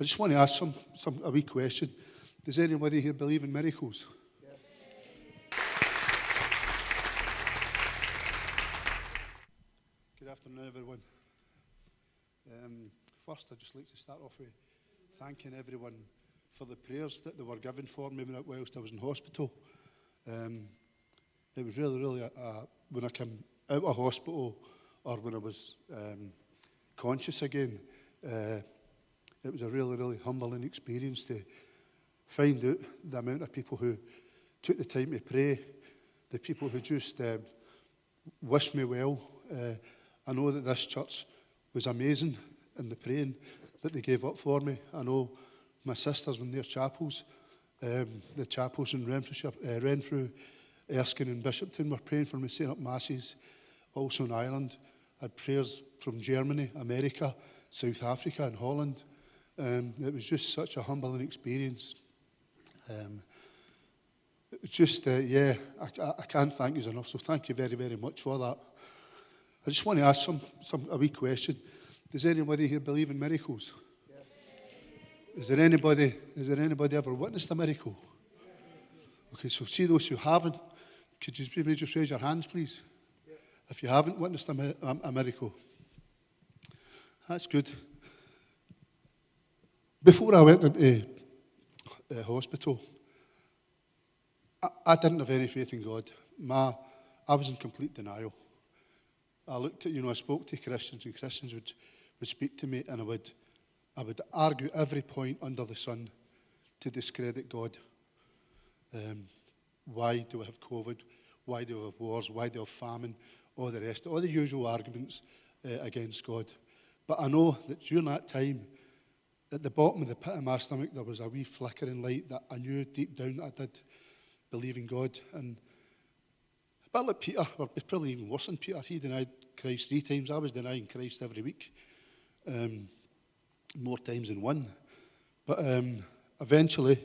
I just want to ask a wee question. Does anybody here believe in miracles? Good afternoon, everyone. First, I'd just like to start off with thanking everyone for the prayers that they were given for me whilst I was in hospital. It was really, when I came out of hospital or when I was conscious again, it was a really humbling experience to find out the amount of people who took the time to pray, the people who just wished me well. I know that this church was amazing in the praying that they gave up for me. I know my sisters in their chapels, the chapels in Renfrew, Erskine and Bishopton were praying for me, setting up masses. Also in Ireland, I had prayers from Germany, America, South Africa and Holland. It was just such a humbling experience. It's just, I can't thank you enough, so thank you very much for that. I just want to ask a wee question. Does anybody here believe in miracles? Yes. Is there anybody ever witnessed a miracle? Okay, so see those who haven't, could you maybe just raise your hands, please? Yeah. If you haven't witnessed a miracle. That's good. Before I went into hospital, I didn't have any faith in God. I was in complete denial. I looked at, I spoke to Christians, and Christians would speak to me, and I would argue every point under the sun to discredit God. Why do we have COVID? Why do we have wars? Why do we have famine? All the rest, all the usual arguments against God. But I know that during that time, at the bottom of the pit of my stomach, there was a wee flickering light that I knew deep down that I did believe in God. And a bit like Peter, or probably even worse than Peter, he denied Christ 3 times. I was denying Christ every week, more times than one. But eventually,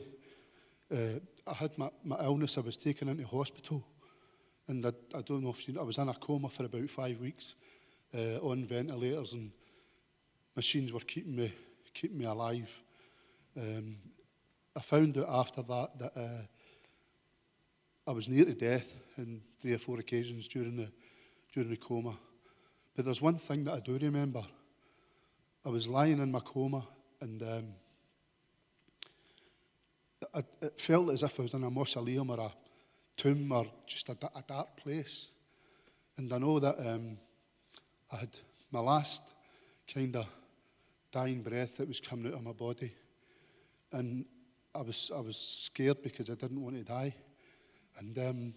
I had my illness. I was taken into hospital, and I don't know if you know, I was in a coma for about 5 weeks, on ventilators, and machines were keeping me alive. I found out after that I was near to death on 3 or 4 occasions during the coma. But there's one thing that I do remember. I was lying in my coma, and it felt as if I was in a mausoleum or a tomb or just a dark place. And I know that I had my last kind of dying breath that was coming out of my body. And I was scared because I didn't want to die. And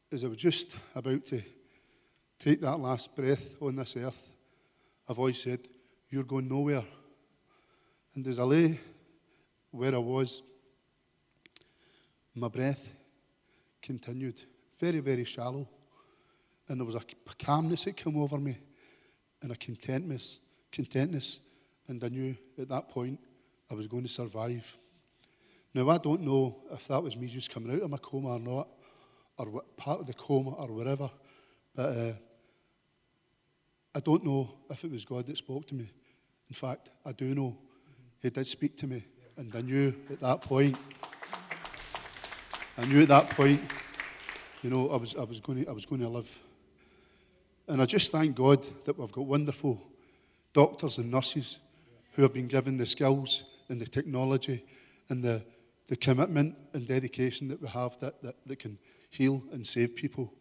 as I was just about to take that last breath on this earth, a voice said, "You're going nowhere." And as I lay where I was, my breath continued, very shallow. And there was a calmness that came over me, and a contentness. And I knew at that point I was going to survive. Now, I don't know if that was me just coming out of my coma or not, or what part of the coma or whatever, but I don't know if it was God that spoke to me. In fact, I do know He did speak to me, and I knew at that point, I was going to live. And I just thank God that we've got wonderful doctors and nurses who have been given the skills and the technology and the commitment and dedication that we have that can heal and save people.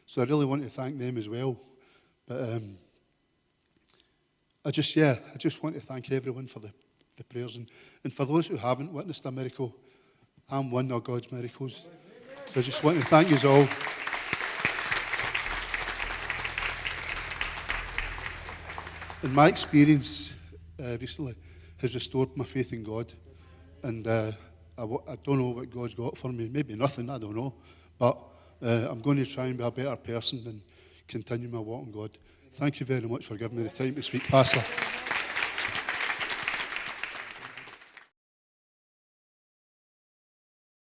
So I really want to thank them as well. But I just want to thank everyone for the prayers. And for those who haven't witnessed a miracle, I'm one of God's miracles. So I just want to thank you all. And my experience recently has restored my faith in God. And I don't know what God's got for me. Maybe nothing, I don't know. But I'm going to try and be a better person and continue my walk in God. Thank you very much for giving me the time to speak, Pastor.